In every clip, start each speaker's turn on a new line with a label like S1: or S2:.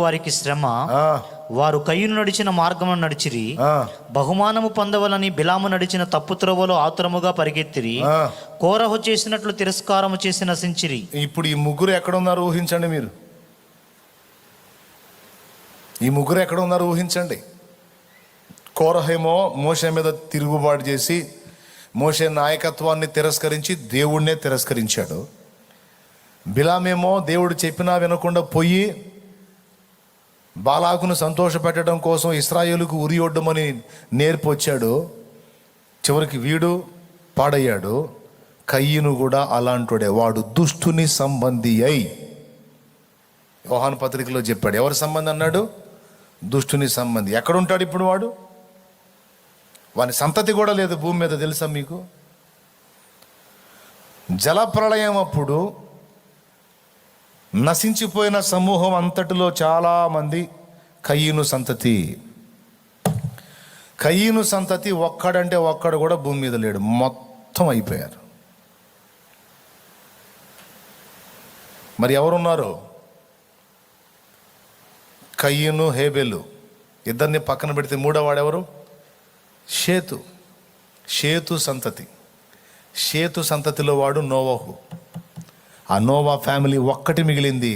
S1: వారికి శ్రమ. వారు కయ్యూను నడిచిన మార్గమును నడిచిరి. బహుమానము పొందవలని బిలాము నడిచిన తప్పు త్రోవలో ఆతురముగా పరిగెత్తిరి. కోరహు చేసినట్లు తిరస్కారము చేసి నశించిరి.
S2: ఇప్పుడు ఈ ముగ్గురు ఎక్కడ ఉన్నారు ఊహించండి మీరు. ఈ ముగ్గురు ఎక్కడ ఉన్నారు ఊహించండి. కోరహేమో మోషే మీద తిరుగుబాటు చేసి మోషే నాయకత్వాన్ని తిరస్కరించి దేవుణ్ణే తిరస్కరించాడు. బిలామేమో దేవుడు చెప్పినా వినకుండా పోయి బాలాకును సంతోషపెట్టడం కోసం ఇశ్రాయేలుకు ఉరియొడ్డమని నేర్పొచ్చాడు. చివరికి వీడు పాడయ్యాడు. కయ్యను కూడా అలాంటోడే. వాడు దుష్టుని సంబంధి అయి, యోహాను పత్రికలో చెప్పాడు. ఎవరి సంబంధి అన్నాడు? దుష్టుని సంబంధి. ఎక్కడుంటాడు ఇప్పుడు వాడు? వాని సంతతి కూడా లేదు భూమి మీద, తెలుసా మీకు? జలప్రళయం అప్పుడు నశించిపోయిన సమూహం అంతటిలో చాలామంది కయ్యను సంతతి. కయ్యను సంతతి ఒక్కడంటే ఒక్కడు కూడా భూమి మీద లేడు, మొత్తం అయిపోయారు. మరి ఎవరున్నారు? కయ్యను, హేబెలు ఇద్దరిని పక్కన పెడితే మూడో వాడెవరు? షేతు. షేతు సంతతి. షేతు సంతతిలో వాడు నోవహు. ఆ నోవా ఫ్యామిలీ ఒక్కటి మిగిలింది.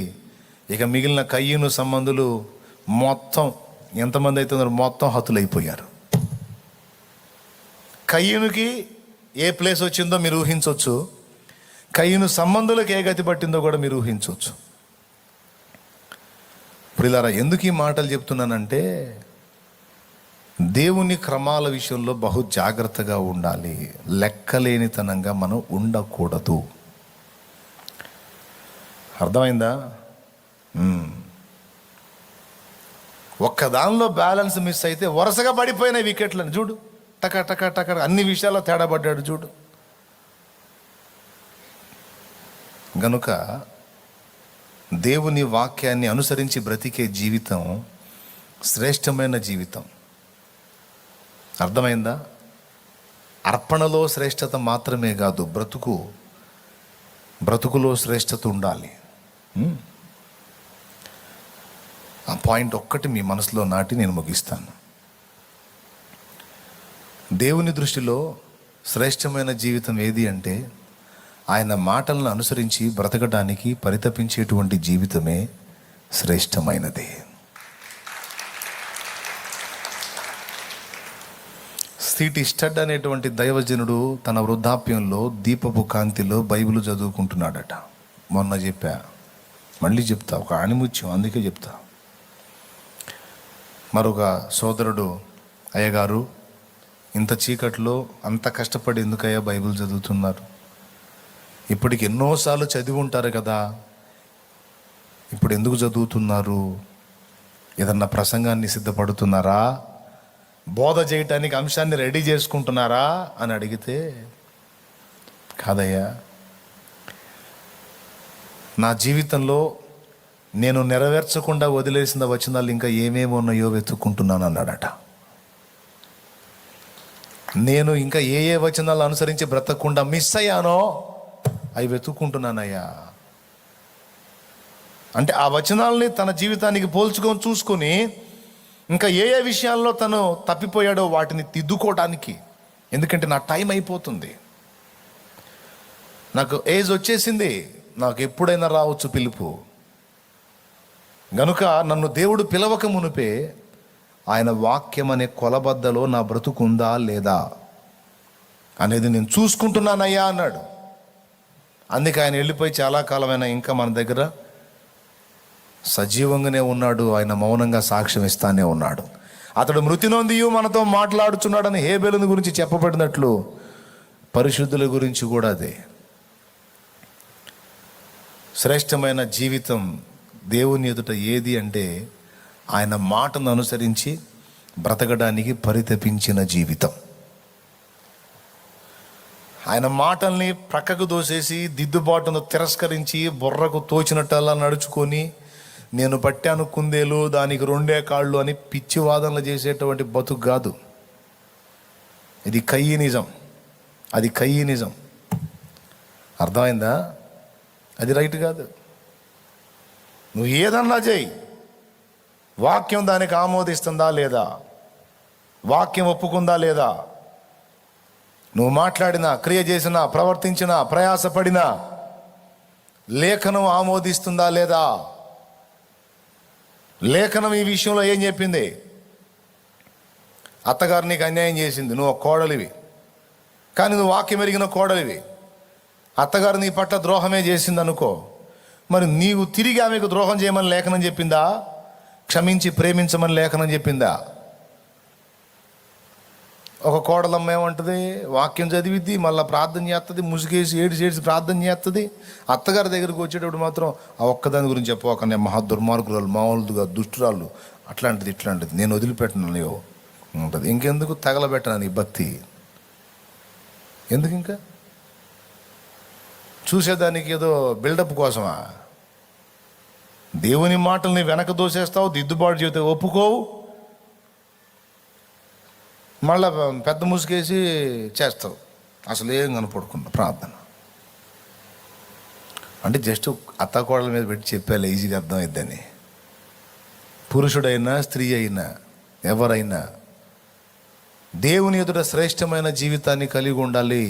S2: ఇక మిగిలిన కయ్యను సంబంధులు మొత్తం ఎంతమంది అవుతున్నారు? మొత్తం హతులైపోయారు. కయ్యనుకి ఏ ప్లేస్ వచ్చిందో మీరు ఊహించవచ్చు. కయ్యను సంబంధులకు ఏ గతి పట్టిందో కూడా మీరు ఊహించవచ్చు. ఇప్పుడు ఇలా ఎందుకు ఈ మాటలు చెప్తున్నానంటే, దేవుని క్రమాల విషయంలో బహు జాగ్రత్తగా ఉండాలి. లెక్కలేనితనంగా మనం ఉండకూడదు. అర్థమైందా? ఒక్క దానిలో బ్యాలెన్స్ మిస్ అయితే వరుసగా పడిపోయినాయి వికెట్లను. చూడు, టక టక టక అన్ని విషయాల్లో తేడా పడ్డాడు. చూడు, గనుక దేవుని వాక్యాన్ని అనుసరించి బ్రతికే జీవితం శ్రేష్టమైన జీవితం. అర్థమైందా? అర్పణలో శ్రేష్టత మాత్రమే కాదు, బ్రతుకులో శ్రేష్టత ఉండాలి. ఆ పాయింట్ ఒక్కటి మీ మనసులో నాటి నేను ముగిస్తాను. దేవుని దృష్టిలో శ్రేష్టమైన జీవితం ఏది అంటే, ఆయన మాటలను అనుసరించి బ్రతకడానికి పరితపించేటువంటి జీవితమే శ్రేష్టమైనది. సిటీ స్టడ్ అనేటువంటి దైవజనుడు తన వృద్ధాప్యంలో దీపపు కాంతిలో బైబిల్ చదువుకుంటున్నాడట. మొన్న చెప్పా, మళ్ళీ చెప్తా, ఒక ఆణిముత్యం, అందుకే చెప్తా. మరొక సోదరుడు, అయ్యగారు ఇంత చీకట్లో అంత కష్టపడి ఎందుకయ్యా బైబిల్ చదువుతున్నారు? ఇప్పటికి ఎన్నోసార్లు చదివి ఉంటారు కదా, ఇప్పుడు ఎందుకు చదువుతున్నారు? ఏదన్నా ప్రసంగాన్ని సిద్ధపడుతున్నారా? బోధ చేయటానికి అంశాన్ని రెడీ చేసుకుంటున్నారా అని అడిగితే, కాదయ్యా, నా జీవితంలో నేను నెరవేర్చకుండా వదిలేసిన వచనాలు ఇంకా ఏమేమి ఉన్నాయో వెతుక్కుంటున్నాను అన్నాడట. నేను ఇంకా ఏ వచనాలు అనుసరించి బ్రతకకుండా మిస్ అయ్యానో అవి వెతుక్కుంటున్నానయ్యా. అంటే ఆ వచనాలని తన జీవితానికి పోల్చుకొని చూసుకొని ఇంకా ఏ విషయాల్లో తను తప్పిపోయాడో వాటిని దిద్దుకోవడానికి. ఎందుకంటే నా టైం అయిపోతుంది, నాకు ఏజ్ వచ్చేసింది, నాకు ఎప్పుడైనా రావచ్చు పిలుపు. గనుక నన్ను దేవుడు పిలవక మునిపే ఆయన వాక్యం అనే కొలబద్దలో నా బ్రతుకుందా లేదా అనేది నేను చూసుకుంటున్నానయ్యా అన్నాడు. అందుకే ఆయన వెళ్ళిపోయి చాలా కాలమైనా ఇంకా మన దగ్గర సజీవంగానే ఉన్నాడు. ఆయన మౌనంగా సాక్ష్యం ఇస్తానే ఉన్నాడు. అతడు మృతి నొందియు మనతో మాట్లాడుచున్నాడని హేబెలుని గురించి చెప్పబడినట్లు పరిశుద్ధుల గురించి కూడా అదే. శ్రేష్టమైన జీవితం దేవుని ఎదుట ఏది అంటే, ఆయన మాటను అనుసరించి బ్రతకడానికి పరితపించిన జీవితం. ఆయన మాటల్ని ప్రక్కకు దోసేసి దిద్దుబాటును తిరస్కరించి బుర్రకు తోచినట్టల్లా నడుచుకొని నేను పట్టాను కుందేలు దానికి 2 కాళ్ళు అని పిచ్చి వాదనలు చేసేటువంటి బతుకు కాదు. ఇది కయ్యనిజం, అది కయ్యనిజం. అర్థమైందా? అది రైట్ కాదు. నువ్వు ఏదన్నా చేయి, వాక్యం దానికి ఆమోదిస్తుందా లేదా? వాక్యం ఒప్పుకుందా లేదా? నువ్వు మాట్లాడినా, క్రియ చేసినా, ప్రవర్తించినా, ప్రయాసపడినా లేఖనం ఆమోదిస్తుందా లేదా? లేఖనం ఈ విషయంలో ఏం చెప్పింది? అత్తగారు నీకు అన్యాయం చేసింది, నువ్వు ఒక కోడలివి, కానీ నువ్వు వాక్యం ఎరిగిన కోడలివి. అత్తగారు నీ పట్ల ద్రోహమే చేసింది అనుకో, మరి నీవు తిరిగి ఆమెకు ద్రోహం చేయమని లేఖనం చెప్పిందా? క్షమించి ప్రేమించమని లేఖనం చెప్పిందా? ఒక కోడలమ్మ ఏమంటుంది? వాక్యం చదివిద్ది, మళ్ళీ ప్రార్థన చేస్తుంది, ముసుగేసి ఏడిసి ప్రార్థన చేస్తుంది. అత్తగారి దగ్గరికి వచ్చేటప్పుడు మాత్రం ఆ ఒక్కదాని గురించి చెప్పవకనే మహా దుర్మార్గురాలు, మామూలుగా దుష్టురాలు, అట్లాంటిది ఇట్లాంటిది, నేను వదిలిపెట్టను లేవు ఉంటుంది. ఇంకెందుకు తగలబెట్టను నీ భక్తి? ఎందుకు ఇంకా చూసేదానికి ఏదో బిల్డప్ కోసమా? దేవుని మాటల్ని వెనక దోసేస్తావు, దిద్దుబాటు చేస్తే ఒప్పుకోవు, మళ్ళా పెద్ద ముసుగేసి చేస్తావు. అసలు ఏం కనపడకుండా ప్రార్థన అంటే జస్ట్ అత్తకోడల మీద పెట్టి చెప్పాలి, ఈజీగా అర్థమైద్దని. పురుషుడైనా స్త్రీ అయినా ఎవరైనా దేవుని ఎదుట శ్రేష్టమైన జీవితాన్ని కలిగి ఉండాలి.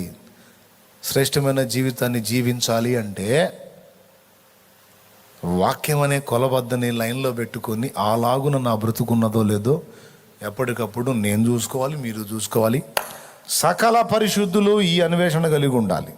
S2: శ్రేష్టమైన జీవితాన్ని జీవించాలి అంటే వాక్యం అనే కొలబద్దని లైన్లో పెట్టుకొని అలాగున నా బ్రతుకున్నదో లేదో ఎప్పటికప్పుడు నేను చూసుకోవాలి, మీరు చూసుకోవాలి. సకల పరిశుద్ధులు ఈ అన్వేషణ కలిగి ఉండాలి.